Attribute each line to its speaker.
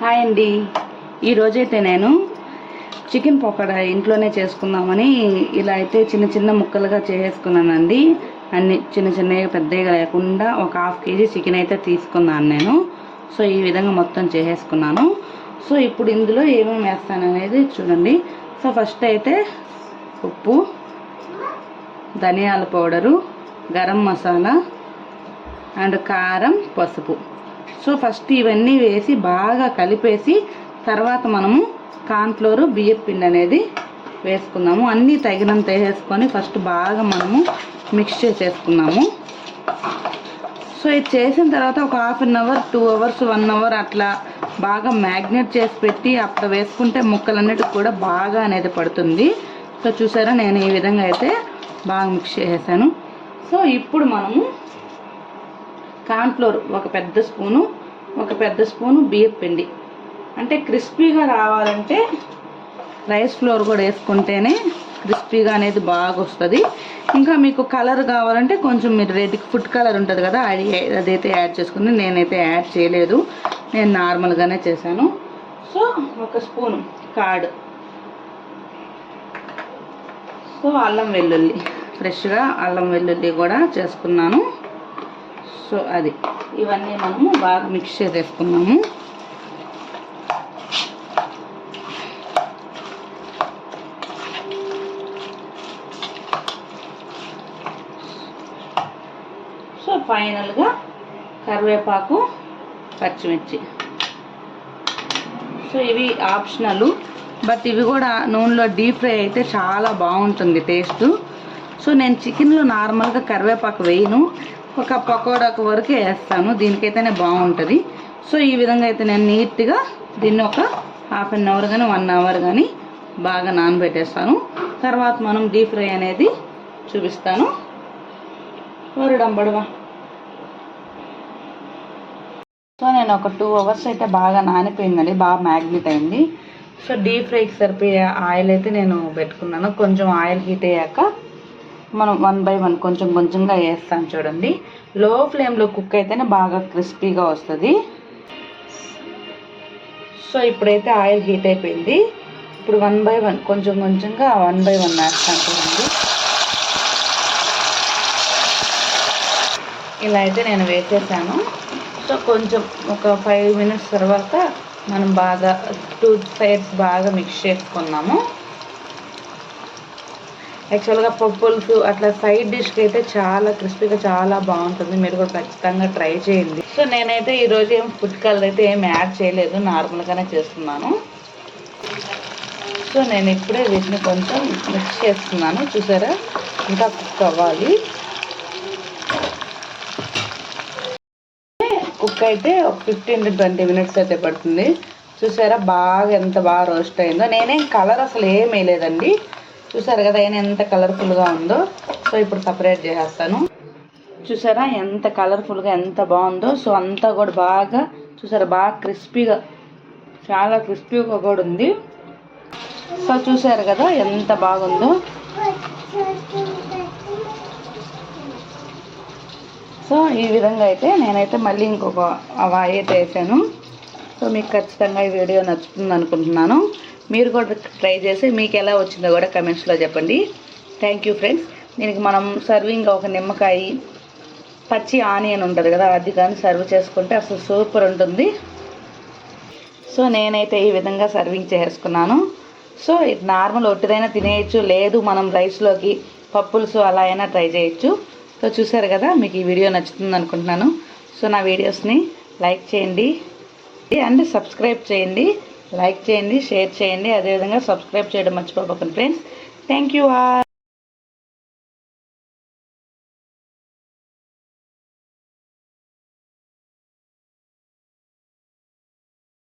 Speaker 1: Hi అండి. ఈరోజైతే నేను చికెన్ పకోడా ఇంట్లోనే చేసుకుందామని ఇలా అయితే చిన్న చిన్న ముక్కలుగా చేసుకున్నానండి. అన్ని చిన్న చిన్నగా పెద్దగా లేకుండా ఒక హాఫ్ కేజీ చికెన్ అయితే తీసుకున్నాను నేను. సో ఈ విధంగా మొత్తం చేసేసుకున్నాను. సో ఇప్పుడు ఇందులో ఏమేమి వేస్తాను అనేది చూడండి. సో ఫస్ట్ అయితే ఉప్పు, ధనియాల పౌడరు, గరం మసాలా అండ్ కారం, పసుపు. సో ఫస్ట్ ఇవన్నీ వేసి బాగా కలిపేసి తర్వాత మనము కార్న్ఫ్లోర్, బియ్యం పిండి అనేది వేసుకుందాము. అన్నీ తగినంత వేసుకొని ఫస్ట్ బాగా మనము మిక్స్ చేసేసుకున్నాము. సో ఇది చేసిన తర్వాత ఒక half an hour, 2 hours, 1 hour అట్లా బాగా మ్యాగ్నేట్ చేసి పెట్టి అప్పుడు వేసుకుంటే ముక్కలన్నిటికి కూడా బాగా అనేది పడుతుంది. సో చూసారా, నేను ఈ విధంగా అయితే బాగా మిక్స్ చేసేసాను. సో ఇప్పుడు మనము కార్న్ఫ్లోర్ ఒక పెద్ద స్పూను బియ్యం పిండి, అంటే క్రిస్పీగా రావాలంటే రైస్ ఫ్లోర్ కూడా వేసుకుంటేనే క్రిస్పీగా అనేది బాగా వస్తుంది. ఇంకా మీకు కలర్ కావాలంటే కొంచెం మీరు రెడ్ ఫుడ్ కలర్ ఉంటుంది కదా, అదైతే యాడ్ చేసుకుని, నేనైతే యాడ్ చేయలేదు, నేను నార్మల్గానే చేశాను. సో 1 స్పూను కర్డ్, సో అల్లం వెల్లుల్లి, ఫ్రెష్గా అల్లం వెల్లుల్లి కూడా చేసుకున్నాను. సో అది ఇవన్నీ మనము బాగా మిక్స్ చేసేసుకున్నాము. సో ఫైనల్గా కరివేపాకు, పచ్చిమిర్చి. సో ఇవి ఆప్షనల్, బట్ ఇవి కూడా నూనెలో డీప్ ఫ్రై అయితే చాలా బాగుంటుంది టేస్ట్. సో నేను చికెన్లో నార్మల్గా కరివేపాకు వేయను, ఒక పకోడాకు వరకే వేస్తాను, దీనికైతేనే బాగుంటుంది. సో ఈ విధంగా అయితే నేను నీట్గా దీన్ని ఒక హాఫ్ అన్ అవర్ కానీ 1 అవర్ కానీ బాగా నానబెట్టేస్తాను. తర్వాత మనం డీప్ ఫ్రై అనేది చూపిస్తాను. వరడంబడవా. సో నేను ఒక 2 అవర్స్ అయితే బాగా నానిపోయిందండి, బాగా మ్యాగ్నెట్ అయింది. సో డీప్ ఫ్రైకి సరిపోయే ఆయిల్ అయితే నేను పెట్టుకున్నాను. కొంచెం ఆయిల్ హీట్ అయ్యాక మనం 1 బై 1 కొంచెం కొంచెంగా వేస్తాను చూడండి. లో ఫ్లేమ్లో కుక్ అయితేనే బాగా క్రిస్పీగా వస్తుంది. సో ఇప్పుడైతే ఆయిల్ హీట్ అయిపోయింది. ఇప్పుడు 1 బై 1 కొంచెం కొంచెంగా 1 బై 1 వేస్తాను చూడండి. ఇలా అయితే నేను వేసేసాను. సో కొంచెం ఒక 5 మినిట్స్ తర్వాత మనం బాగా 2 సైడ్స్ బాగా మిక్స్ చేసుకున్నాము. యాక్చువల్గా పప్పుల్స్ అట్లా సైడ్ డిష్కి అయితే చాలా క్రిస్పీగా చాలా బాగుంటుంది. మీరు కూడా ఖచ్చితంగా ట్రై చేయండి. సో నేనైతే ఈరోజు ఏం ఫుడ్ కలర్ అయితే ఏం యాడ్ చేయలేదు, నార్మల్గానే చేస్తున్నాను. సో నేను ఇప్పుడే వీటిని కొంచెం మిక్స్ చేస్తున్నాను. చూసారా, ఇంకా కుక్ అవ్వాలి. కుక్ అయితే ఒక 15 to 20 మినిట్స్ అయితే పడుతుంది. చూసారా బాగా ఎంత బాగా రోస్ట్ అయిందో. నేనేం కలర్ అసలు ఏం వేయలేదండి. చూసారు కదా ఎంత కలర్ఫుల్గా ఉందో. సో ఇప్పుడు సపరేట్ చేసేస్తాను. చూసారా ఎంత కలర్ఫుల్గా ఎంత బాగుందో. సో అంతా కూడా బాగా చూసారా, బాగా క్రిస్పీగా, చాలా క్రిస్పీగా కూడా ఉంది. సో చూసారు కదా ఎంత బాగుందో. సో ఈ విధంగా అయితే నేనైతే మళ్ళీ ఇంకొక అవాయి అయితే వేసాను. సో మీకు ఖచ్చితంగా ఈ వీడియో నచ్చుతుంది అనుకుంటున్నాను. మీరు కూడా ట్రై చేసి మీకు ఎలా వచ్చిందో కూడా కమెంట్స్లో చెప్పండి. Thank you friends. దీనికి మనం సర్వింగ్ ఒక నిమ్మకాయ, పచ్చి ఆనియన్ ఉంటుంది కదా, అది కానీ సర్వ్ చేసుకుంటే అసలు సూపర్ ఉంటుంది. సో నేనైతే ఈ విధంగా సర్వింగ్ చేసుకున్నాను. సో ఇది నార్మల్ ఒట్టిదైనా తినేయచ్చు, లేదు మనం రైస్లోకి పప్పులుసు అలా అయినా ట్రై చేయొచ్చు. సో చూసారు కదా, మీకు ఈ వీడియో నచ్చుతుంది అనుకుంటున్నాను. సో నా వీడియోస్ని లైక్ చేయండి అండ్ సబ్స్క్రైబ్ చేయండి. లైక్ చేయండి, షేర్ చేయండి, అదేవిధంగా సబ్స్క్రైబ్ చేయడం మర్చిపోకండి ఫ్రెండ్స్. Thank you all.